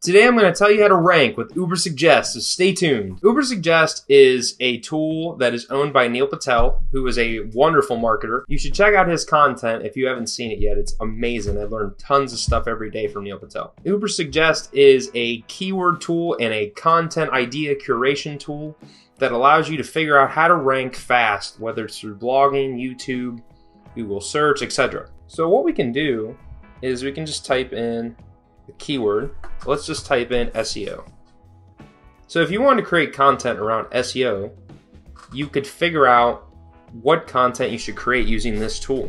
Today I'm going to tell you how to rank with Ubersuggest, so stay tuned. Ubersuggest is a tool that is owned by Neil Patel, who is a wonderful marketer. You should check out his content if you haven't seen it yet. It's amazing. I learned tons of stuff every day from Neil Patel. Ubersuggest is a keyword tool and a content idea curation tool that allows you to figure out how to rank fast, whether it's through blogging, YouTube, Google search, etc. So what we can do is we can just type in the keyword. Let's just type in SEO. So if you want to create content around SEO, you could figure out what content you should create using this tool.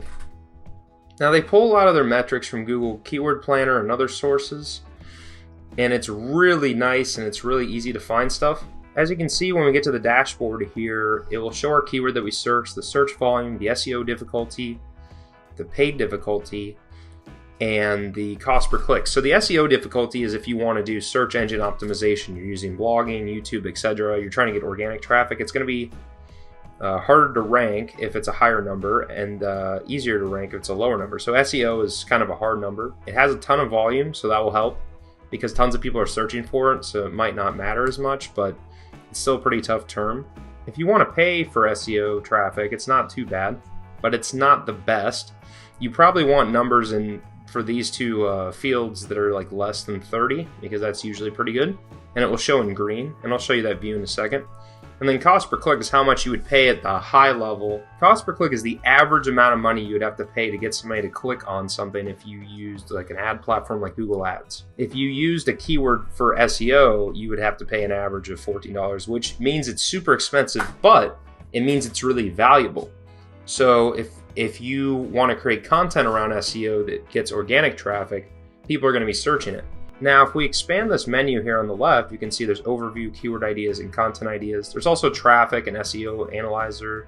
Now they pull a lot of their metrics from Google Keyword Planner and other sources, and it's really nice and it's really easy to find stuff. As you can see, when we get to the dashboard here, it will show our keyword that we searched, the search volume, the SEO difficulty, the paid difficulty, and the cost per click. So the SEO difficulty is if you want to do search engine optimization, you're using blogging, YouTube, etc. You're trying to get organic traffic. It's going to be harder to rank if it's a higher number and easier to rank if it's a lower number. So SEO is kind of a hard number. It has a ton of volume, so that will help because tons of people are searching for it, so it might not matter as much, but it's still a pretty tough term. If you want to pay for SEO traffic, it's not too bad, but it's not the best. You probably want numbers for these two fields that are like less than 30, because that's usually pretty good, and it will show in green, and I'll show you that view in a second. And then cost per click is how much you would pay at the high level. Cost per click is the average amount of money you would have to pay to get somebody to click on something if you used like an ad platform like Google Ads. If you used a keyword for SEO, you would have to pay an average of $14, which means it's super expensive, but it means it's really valuable. So if you want to create content around SEO that gets organic traffic, people are going to be searching it. Now, if we expand this menu here on the left, you can see there's overview, keyword ideas, and content ideas. There's also traffic and SEO analyzer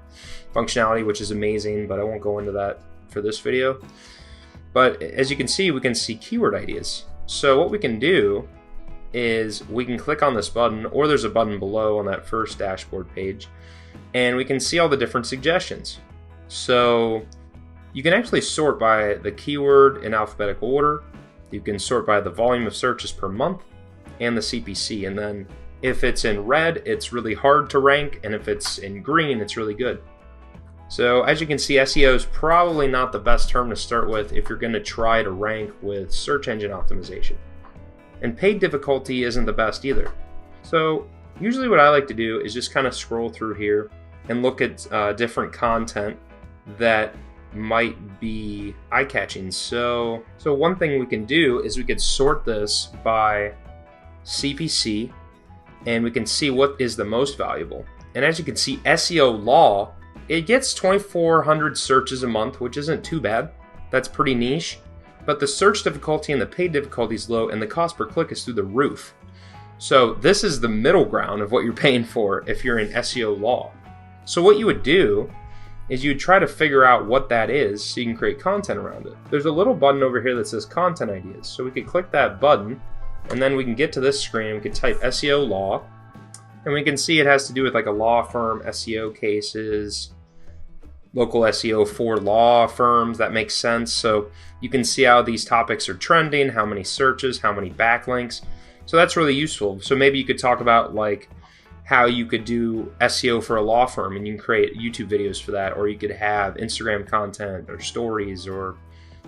functionality, which is amazing, but I won't go into that for this video. But as you can see, we can see keyword ideas. So what we can do is we can click on this button, or there's a button below on that first dashboard page, and we can see all the different suggestions. So you can actually sort by the keyword in alphabetical order. You can sort by the volume of searches per month and the CPC. And then if it's in red, it's really hard to rank. And if it's in green, it's really good. So as you can see, SEO is probably not the best term to start with if you're going to try to rank with search engine optimization. And paid difficulty isn't the best either. So usually what I like to do is just kind of scroll through here and look at different content that might be eye-catching. So one thing we can do is we could sort this by CPC, and we can see what is the most valuable. And as you can see, SEO law, it gets 2,400 searches a month, which isn't too bad. That's pretty niche. But the search difficulty and the paid difficulty is low, and the cost per click is through the roof. So this is the middle ground of what you're paying for if you're in SEO law. So what you would do is you try to figure out what that is so you can create content around it. There's a little button over here that says content ideas. So we could click that button, and then we can get to this screen. We can type SEO law, and we can see it has to do with like a law firm, SEO cases, local SEO for law firms. That makes sense. So you can see how these topics are trending, how many searches, how many backlinks. So that's really useful. So maybe you could talk about like how you could do SEO for a law firm, and you can create YouTube videos for that, or you could have Instagram content or stories or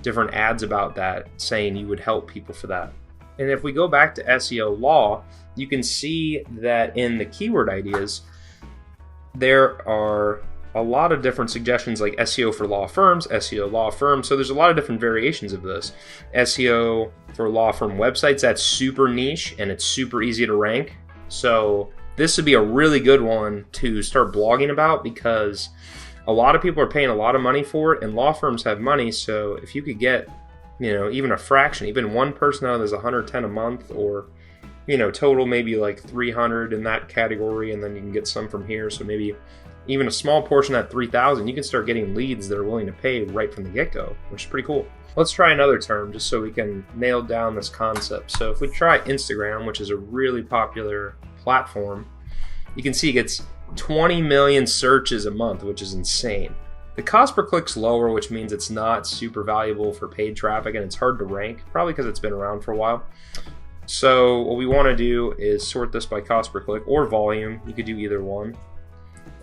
different ads about that saying you would help people for that. And if we go back to SEO law, you can see that in the keyword ideas, there are a lot of different suggestions like SEO for law firms, SEO law firms. So there's a lot of different variations of this. SEO for law firm websites, that's super niche and it's super easy to rank. So this would be a really good one to start blogging about because a lot of people are paying a lot of money for it, and law firms have money. So if you could get, even a fraction, even one person out of those 110 a month, or, total maybe like 300 in that category, and then you can get some from here. So maybe even a small portion of that 3,000, you can start getting leads that are willing to pay right from the get-go, which is pretty cool. Let's try another term just so we can nail down this concept. So if we try Instagram, which is a really popular platform, you can see it gets 20 million searches a month, which is insane. The cost per click's lower, which means it's not super valuable for paid traffic and it's hard to rank, probably because it's been around for a while. So what we want to do is sort this by cost per click or volume. You could do either one.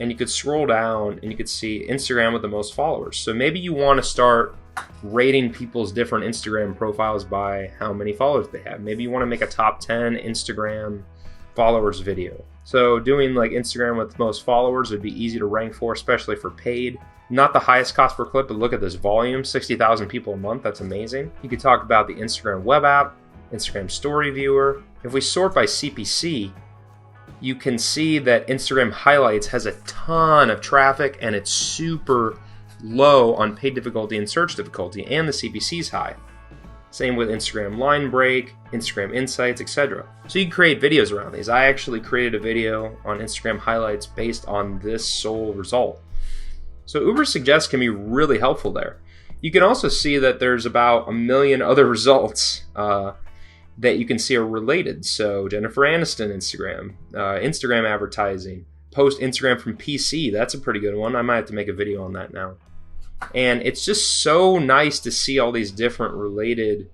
And you could scroll down and you could see Instagram with the most followers. So maybe you want to start rating people's different Instagram profiles by how many followers they have. Maybe you want to make a top 10 Instagram followers video. So doing like Instagram with the most followers would be easy to rank for, especially for paid. Not the highest cost per click, but look at this volume, 60,000 people a month. That's amazing. You could talk about the Instagram web app, Instagram story viewer. If we sort by CPC, you can see that Instagram highlights has a ton of traffic and it's super low on paid difficulty and search difficulty, and the CPC is high. Same with Instagram line break, Instagram insights, etc. So you can create videos around these. I actually created a video on Instagram highlights based on this sole result. So Ubersuggest can be really helpful there. You can also see that there's about 1 million other results that you can see are related. So Jennifer Aniston Instagram, Instagram advertising, post Instagram from PC. That's a pretty good one. I might have to make a video on that now. And it's just so nice to see all these different related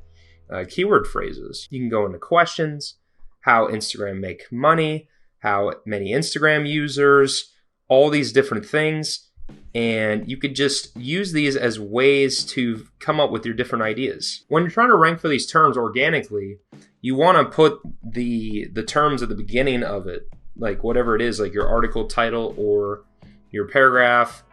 keyword phrases. You can go into questions, how Instagram make money, how many Instagram users, all these different things. And you could just use these as ways to come up with your different ideas. When you're trying to rank for these terms organically, you want to put the terms at the beginning of it, like whatever it is, like your article title or your paragraph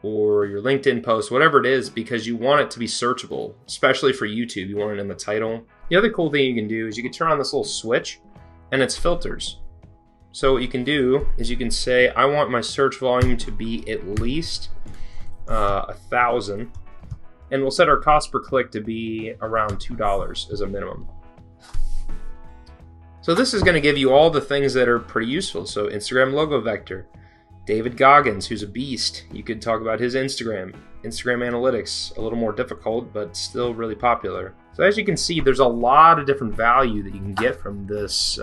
or your LinkedIn post, whatever it is, because you want it to be searchable, especially for YouTube. You want it in the title. The other cool thing you can do is you can turn on this little switch and it's filters. So what you can do is you can say, I want my search volume to be at least 1,000, and we'll set our cost per click to be around $2 as a minimum. So this is going to give you all the things that are pretty useful. So Instagram logo vector, David Goggins, who's a beast. You could talk about his Instagram analytics, a little more difficult, but still really popular. So as you can see, there's a lot of different value that you can get from this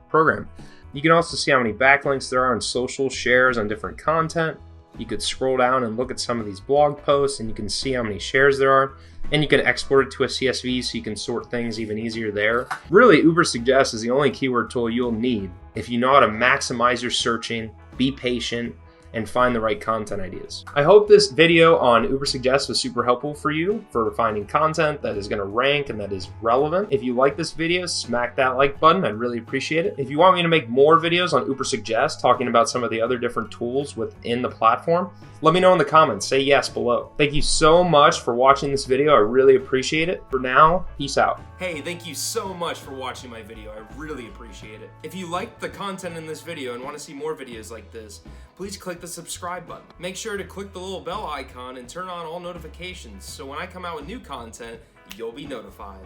program. You can also see how many backlinks there are on social shares on different content. You could scroll down and look at some of these blog posts and you can see how many shares there are. And you can export it to a CSV so you can sort things even easier there. Really, Ubersuggest is the only keyword tool you'll need if you know how to maximize your searching, be patient, and find the right content ideas. I hope this video on Ubersuggest was super helpful for you for finding content that is going to rank and that is relevant. If you like this video, smack that like button. I'd really appreciate it. If you want me to make more videos on Ubersuggest talking about some of the other different tools within the platform, let me know in the comments. Say yes below. Thank you so much for watching this video. I really appreciate it. For now, peace out. Hey, thank you so much for watching my video. I really appreciate it. If you liked the content in this video and want to see more videos like this, please click the subscribe button. Make sure to click the little bell icon and turn on all notifications so when I come out with new content, you'll be notified.